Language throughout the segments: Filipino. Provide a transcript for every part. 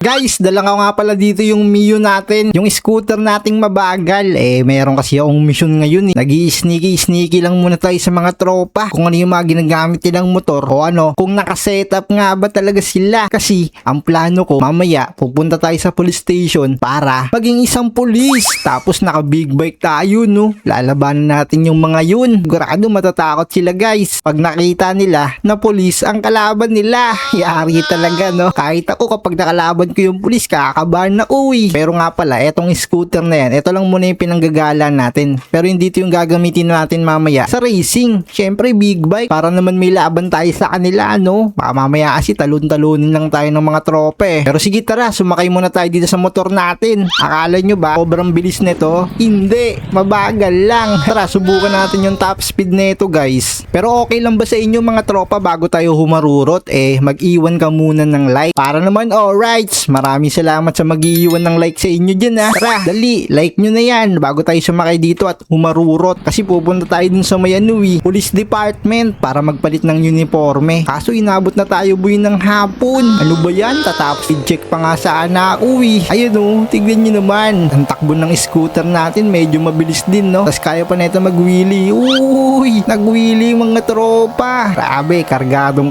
Guys, dala ko nga pala dito yung Mio natin, yung scooter nating mabagal. Meron kasi akong mission ngayon. Nag-i-sneaky lang muna tayo sa mga tropa kung ano yung mga ginagamit nilang motor o ano, kung nakasetup nga ba talaga sila. Kasi ang plano ko, mamaya pupunta tayo sa police station para maging isang police. Tapos naka big bike tayo, no? Lalabanan natin yung mga yun. Sigurado matatakot sila, guys. Pag nakita nila na police ang kalaban nila, yari talaga, no? Kahit ako kapag nakalaban ko yung pulis, kakabahan na uwi. Pero nga pala, etong scooter na yan, ito lang muna yung pinanggagalan natin. Pero hindi ito yung gagamitin natin mamaya sa racing. Syempre big bike, para naman may laban tayo sa kanila, no? Baka mamaya kasi talon-talonin lang tayo ng mga tropa Pero sige, tara, sumakay muna tayo dito sa motor natin. Akala nyo ba sobrang bilis nito? Hindi, mabagal lang. Tara, subukan natin yung top speed nito, guys. Pero okay lang ba sa inyo mga tropa bago tayo humarurot? Mag-iwan ka muna ng like. Para naman, alright. Maraming salamat sa mag-iwan ng like sa inyo dyan, ha. Tara, dali, like nyo na yan bago tayo sumakay dito at humarurot. Kasi pupunta tayo dun sa Mayanui Police Department para magpalit ng uniforme. Kaso inabot na tayo buhay ng hapon. Ano ba yan? Tatapos i-check pa nga saan na uwi. Ayun o, tignan nyo naman. Ang takbo ng scooter natin medyo mabilis din, no? Tapos kaya pa neto mag-wheelie. Uy, nag-wheelie mga tropa. Grabe, kargadong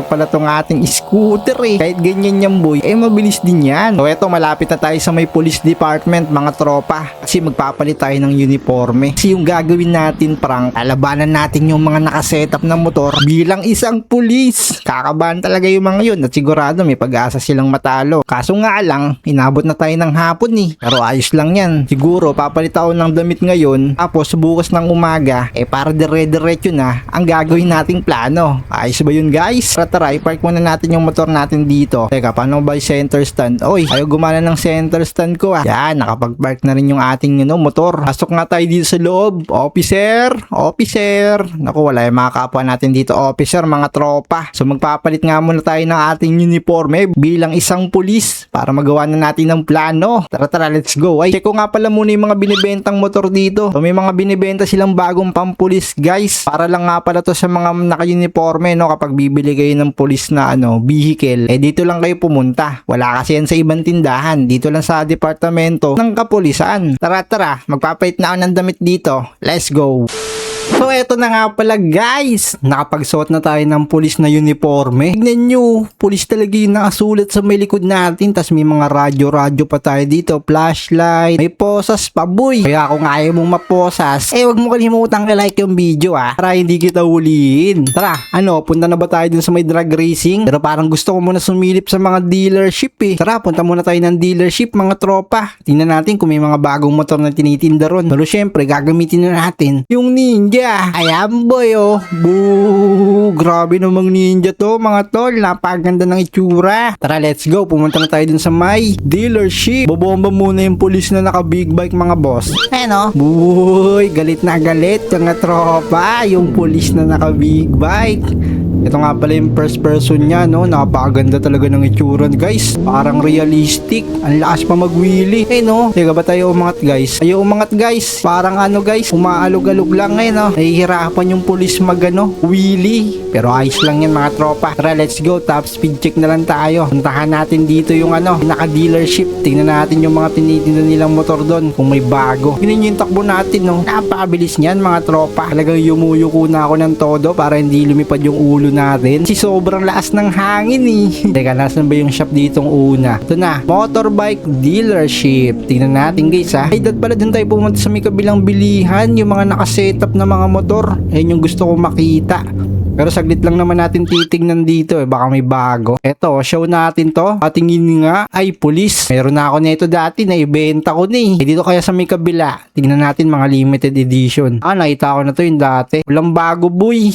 pala tong ating scooter Kahit ganyan yan boy, mabilis din yan. So eto, malapit na tayo sa may police department mga tropa. Kasi magpapalit tayo ng uniforme. Kasi yung gagawin natin prank, lalabanan natin yung mga nakasetup na motor bilang isang pulis. Kakabahan talaga yung mga yun at sigurado may pag-asa silang matalo. Kaso nga lang, inabot na tayo ng hapon Pero ayos lang yan. Siguro papalit ako ng damit ngayon, tapos bukas ng umaga, para dire-diretso na ang gagawin nating plano. Ayos ba yun, guys? Tara, i-park muna natin yung motor natin dito. Teka, paano ba yung center stand? Oy, ayaw gumana ng center stand ko Yan, nakapag-park na rin yung ating motor. Pasok nga tayo dito sa loob. Officer! Naku, wala yung mga kapwa natin dito, officer, mga tropa. So magpapalit nga muna tayo ng ating uniforme bilang isang pulis para magawa na natin ng plano. Tara, let's go. Check ko nga pala muna yung mga binibentang motor dito. So may mga binibenta silang bagong pampulis, guys. Para lang nga pala to sa mga naka-uniforme, no? Kapag bibili kayo ng pulis na vehicle, dito lang kayo pumunta. Wala kasi yan sa ibang tindahan. Dito lang sa departamento ng kapulisan. Tara, magpapalit na ako ng damit dito. Let's go. So eto na nga pala, guys, nakapagsuot na tayo ng pulis na uniforme. Tignan nyo, pulis talaga yung nakasulat sa may likod natin. Tas may mga radyo pa tayo dito, flashlight, may posas pa boy. Kaya kung ayaw mong maposas, wag mo kalimutan i-like yung video para hindi kita huliin. Tara, punta na ba tayo dun sa may drag racing? Pero parang gusto ko muna sumilip sa mga dealership Tara, punta muna tayo ng dealership mga tropa. Tingnan natin kung may mga bagong motor na tinitinda ron. Pero syempre, gagamitin na natin yung Ninja. Ayan boy Boo! Grabe namang Ninja to mga tol. Napaganda ng itsura. Tara, let's go. Pumunta na tayo dun sa may dealership. Bobomba muna yung pulis na naka big bike mga boss. Boy, galit na galit mga tropa. Yung pulis na naka big bike. Ito nga pala yung first person niya, no? Napakaganda talaga ng itsura, guys. Parang realistic. Ang lakas pa mag-wheelie. No? Teka ba tayo umangat, guys? Ayaw umangat, guys. Parang guys, umaalog-alog lang no? Nahihirapan yung pulis wheelie. Pero ayos lang yan, mga tropa. Tara, let's go. Top speed check na lang tayo. Puntahan natin dito yung naka-dealership. Tingnan natin yung mga tinitinda nilang motor doon kung may bago. Tingnan yung takbo natin, no? Napakabilis niyan, mga tropa. Talagang yumuyuko na ako ng todo para hindi lumipad yung ulo natin. Kasi sobrang lakas ng hangin Teka, nasan ba yung shop ditong una? Ito na, motorbike dealership. Tingnan natin, guys Ay, pala dun tayo pumunta sa may kabilang bilihan. Yung mga nakasetup na mga motor. Ayun yung gusto ko makita. Pero saglit lang naman natin titignan dito baka may bago. Eto, show natin to. Patingin nga ay pulis. Meron na ako nito dati na ibenta ko dito kaya sa may kabila. Tingnan natin mga limited edition. Nakita ko na to yung dati. Walang bago boy.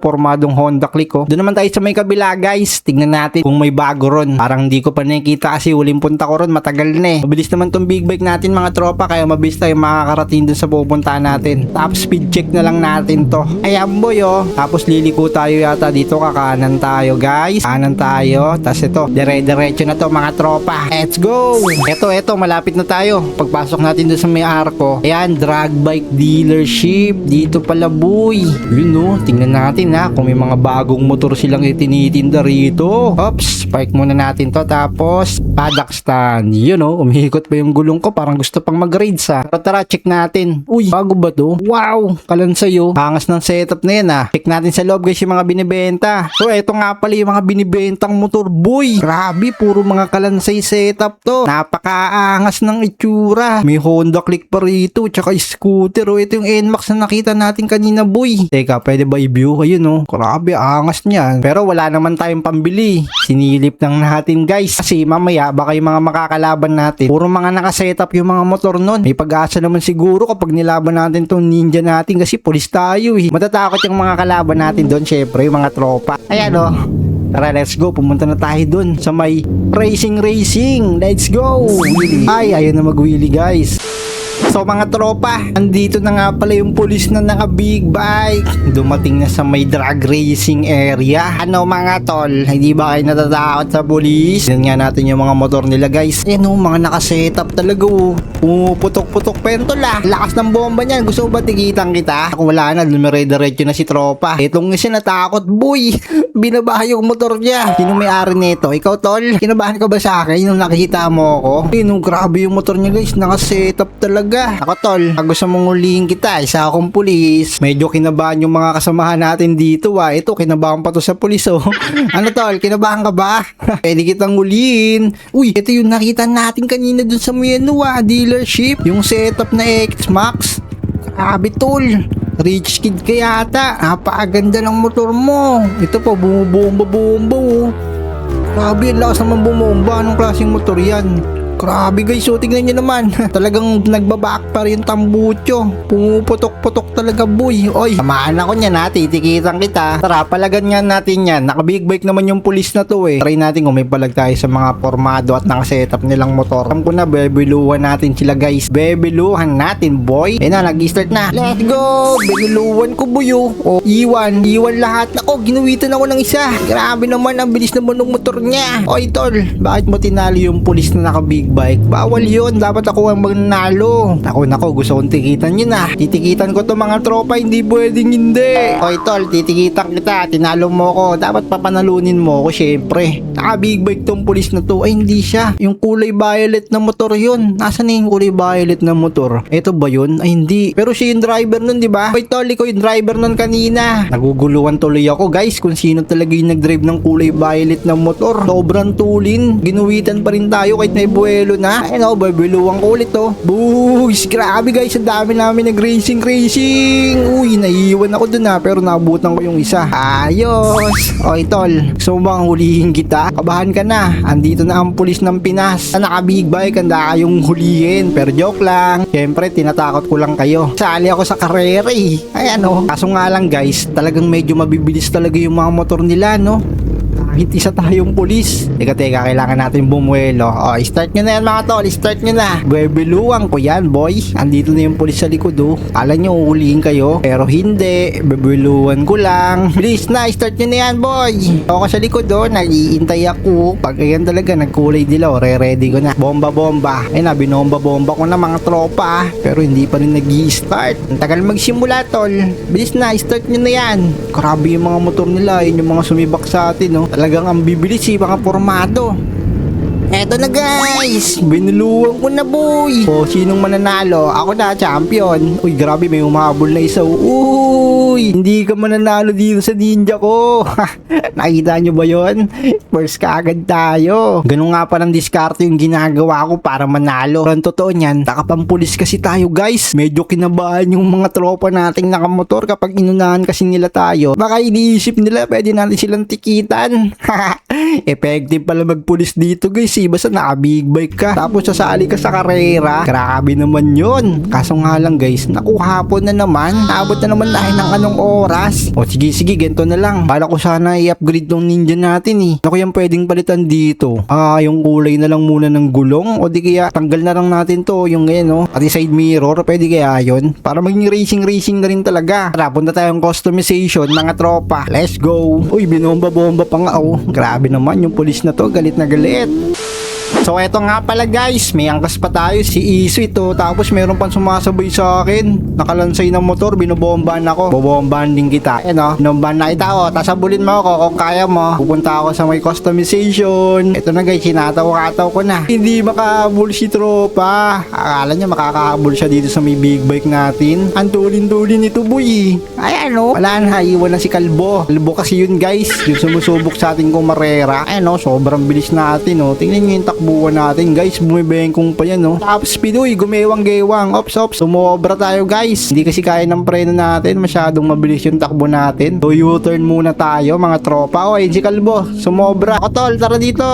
Formadong Honda Click Doon naman tayo sa may kabila, guys. Tingnan natin kung may bago ron. Parang di ko pa nakikita kasi huling punta ko ron matagal na Mabilis naman tong big bike natin mga tropa kaya mabilis tayo makakarating dun sa pupuntahan natin. Top speed check na lang natin to. Ayan boy Tapos liliko liliko tayo yata dito, kakanan tayo guys. Kanan tayo, tas ito, dire-diretso na to mga tropa. Let's go! Eto, malapit na tayo. Pagpasok natin doon sa may arko, ayan, drag bike dealership. Dito pala boy. Yun no, tingnan natin ha, kung may mga bagong motor silang itinitinda rito. Oops, park muna natin to. Tapos, paddock stand. Yun no, umihikot pa yung gulong ko, parang gusto pang mag-raids ha. Pero tara, check natin. Uy, bago ba to? Wow, kalan sa'yo. Angas ng setup na yan ha. Check natin sa loob guys yung mga binibenta. So, eto nga pala yung mga binibentang motor boy. Grabe, puro mga kalansay setup to. Napakaangas ng itsura. May Honda Click pa rito, tsaka scooter. O, ito yung NMAX na nakita natin kanina boy. Teka, pwede ba i-view? Ayun o, grabe, angas niyan. Pero wala naman tayong pambili. Sinilip lang natin guys. Kasi mamaya, baka yung mga makakalaban natin, puro mga nakasetup yung mga motor nun. May pag-asa naman siguro kapag nilaban natin tong ninja natin kasi pulis tayo eh. Matatakot yung mga kalaban natin doon, syempre, yung mga tropa. Ayan o. Tara, let's go. Pumunta na tayo dun sa may racing. Let's go. Wheelie. Ay, ayun na mag-wheelie guys. So mga tropa, andito na nga pala yung pulis na naka big bike. Dumating na sa may drag racing area. Ano mga tol, hindi ba kayo natatakot sa pulis? Yan nga natin yung mga motor nila guys. Ano, mga nakasetup talaga oh. Pumuputok-putok pentol ah. Lakas ng bomba niyan. Gusto mo ba tikitan kita? Kung wala na, lumire-diretso na si tropa. Itong isa natakot boy. Binabaha yung motor niya. Sino may-ari nito? Ikaw tol? Kinabahan ka ba sa akin nung nakikita mo ako? Grabe yung motor niya guys. Nakasetup talaga. Ako tol, gusto mong ulihin kita, isa akong pulis. Medyo kinabahan yung mga kasamahan natin dito ah. Ito, kinabahan pa to sa pulis oh. Ano tol, kinabahan ka ba? Pwede kitang ulihin. Uy, ito yung nakita natin kanina dun sa dealership. Yung setup na X-Max. Grabe tol. Rich kid ka yata. Napakaganda ng motor mo. Ito po, bumubomba oh. Grabe, ang lakas naman bumomba. Anong klaseng motor yan? Grabe guys, so tignan nyo naman. Talagang nagbaback pa rin tambucho. Pumuputok-putok talaga boy. Oy, samaan ako niyan ha, titikitan kita. Tara, palagan nga natin yan. Naka-big bike naman yung pulis na to eh. Try natin kung may palag tayo sa mga formado at nakasetup nilang motor. Alam ko na, bebeluhan natin sila guys. Bebeluhan natin boy. Eh na, nag-start na. Let's go! Bebeluhan ko boy oh. O, iwan lahat. Ako, ginuwitan ako ng isa. Grabe naman, ang bilis naman ng motor niya. Oy tol, bakit mo tinalo yung pulis na naka-big bike? Bawal yun, dapat ako ang magnanalo. Nako, gusto kong tikitan yun ah. Titikitan ko to mga tropa, hindi pwedeng hindi. Oy tol, titikitan kita, tinalo mo ko, dapat papanalunin mo ko syempre. Naka big bike tong pulis na to. Ay hindi siya, yung kulay violet na motor yun. Nasaan na yung kulay violet na motor? Eto ba yun? Ay hindi, pero siya yung driver nun diba? Oy tol, ikaw yung driver nun kanina. Naguguluhan tuloy ako guys kung sino talaga yung nagdrive ng kulay violet na motor. Sobrang tulin, ginuwitan pa rin tayo kahit na ibuelo na. Ayun o, babiluwang ko ulit oh. Boys, grabe guys, ang dami namin nag-racing. Uy, naiiwan ako dun pero nabutan ko yung isa. Ayos. Oy tol, gusto mo bang hulihin kita? Kabahan ka na, andito na ang pulis ng Pinas. Naka-big bike, handa kayong hulihin. Pero joke lang, syempre tinatakot ko lang kayo. Sali ako sa karera eh. Ayan o, kaso nga lang guys, talagang medyo mabibilis talaga yung mga motor nila no. Kahit isa tayong pulis. Teka, kailangan natin bumuelo. O, start nyo na yan mga tol. Start nyo na. Bebeluwang ko yan, boy. Andito na yung pulis sa likod, oh. Kala nyo uulihin kayo. Pero hindi. Bebeluwan ko lang. Bilis na, start nyo na yan, boy. Ako sa likod, oh. Nag-iintay ako. Pag ayan talaga, nagkulay dilaw. Re-ready ko na. Bomba. Ay na, binomba-bomba ko na mga tropa. Pero hindi pa rin nag-i-start. Ang tagal magsimula, tol. Bilis na, start nyo na yan. Grabe yung mga motor nila. Yun yung mga sumibak sa atin, oh. Talagang ang bibilis mga formado. Eto na guys, binuluan ko na boy. O, sinong mananalo? Ako na, champion. Uy, grabe, may umabol na isa. Uy, hindi ka mananalo dito sa ninja ko. Nakita nyo ba yon? First kaagad tayo. Ganun nga parang diskarte yung ginagawa ko para manalo. Pero ang totoo niyan, takapampulis kasi tayo guys. Medyo kinabahan yung mga tropa nating nakamotor kapag inunahan kasi nila tayo. Baka iniisip nila pwede natin silang tikitan. Effective pala magpulis dito guys. easy basta naka big bike ka. Tapos sasali ka sa karera. Grabe naman yun. Kaso nga lang guys, naku hapon na naman. Naabot na naman tayo ng anong oras. O sige, ganito na lang. Bala ko sana i-upgrade tong ninja natin eh. Ano yung pwedeng palitan dito? Yung kulay na lang muna ng gulong. O di kaya tanggal na lang natin to. Yung ngayon no. Pati side mirror. Pwede kaya yun? Para maging racing na rin talaga. Tara, punta tayong customization mga tropa. Let's go. Uy, binomba-bomba pa nga oh. Grabe naman yung pulis na to. Galit na galit. So eto nga pala guys, may angkas pa tayo si Isu ito. Tapos meron pang sumasabay sa akin. Nakalansay ng motor, binobombahan ako. Bobombahan din kita. Binombahan na kita oh. Tapos abulin mo ako kung kaya mo. Pupunta ako sa may customization. Eto na guys, sinataw-kataw ko na. Hindi makahabol si tropa. Akala niya makakahabol siya dito sa may big bike natin. Ang tulin-tulin nito boy. Ay ano, wala na, iwan na si Kalbo. Kalbo kasi yun guys, yung sumusubok sa ating kumarera. Sobrang bilis natin oh. Tingnan nyo yung takbo natin guys, bumibengkong pa yan no. Tapos pidoy, gumewang-gewang. Ops, sumobra tayo guys. Hindi kasi kaya ng preno natin, masyadong mabilis yung takbo natin. So U-turn muna tayo mga tropa. O si Kalbo, sumobra. O tol, tara dito.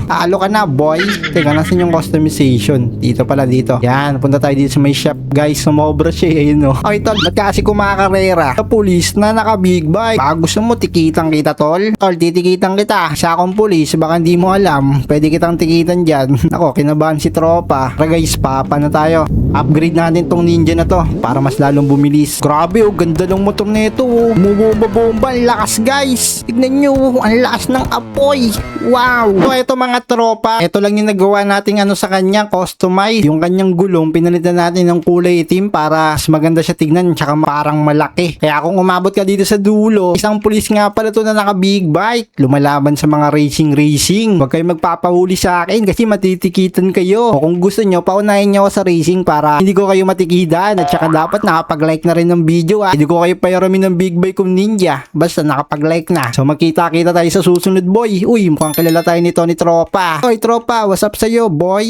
Talo ka na boy. Teka, nasan yung customization? Dito pala dito. Yan, punta tayo dito sa may shop guys. Sumobra siya eh no. Okay tol, ba't kasi kumakarera? Sa pulis na naka big bike. Baka gusto mo tikitang kita tol? Tol, titikitang kita. Sa akong pulis, baka hindi mo alam. Pwede kitang tikitan dyan. Ako, kinabahan si tropa. Tara guys, papa na tayo. Upgrade natin tong ninja na to para mas lalong bumilis. Grabe oh, ganda ng motor nito oh. Bumomba-bomba, ang lakas guys. Tignan nyo, ang lakas ng apoy. Wow. So eto mga tropa, eto lang yung nagawa nating sa kanya, customize. Yung kanyang gulong, pinalitan natin ng kulay itim para mas maganda siya tignan, tsaka parang malaki. Kaya kung umabot ka dito sa dulo, isang pulis nga pala to na naka big bike, lumalaban sa mga racing. Huwag kayo magpapahuli sa akin kasi matitikitan kayo. O kung gusto nyo, paunahin nyo ako sa racing para hindi ko kayo matikidan. At saka dapat nakapag-like na rin ng video Hindi ko kayo payaramin ng big bike kong ninja. Basta nakapag-like na. So magkita-kita tayo sa susunod boy. Uy, mukhang kilala tayo nito ni tropa. Oy tropa, what's up sa'yo boy?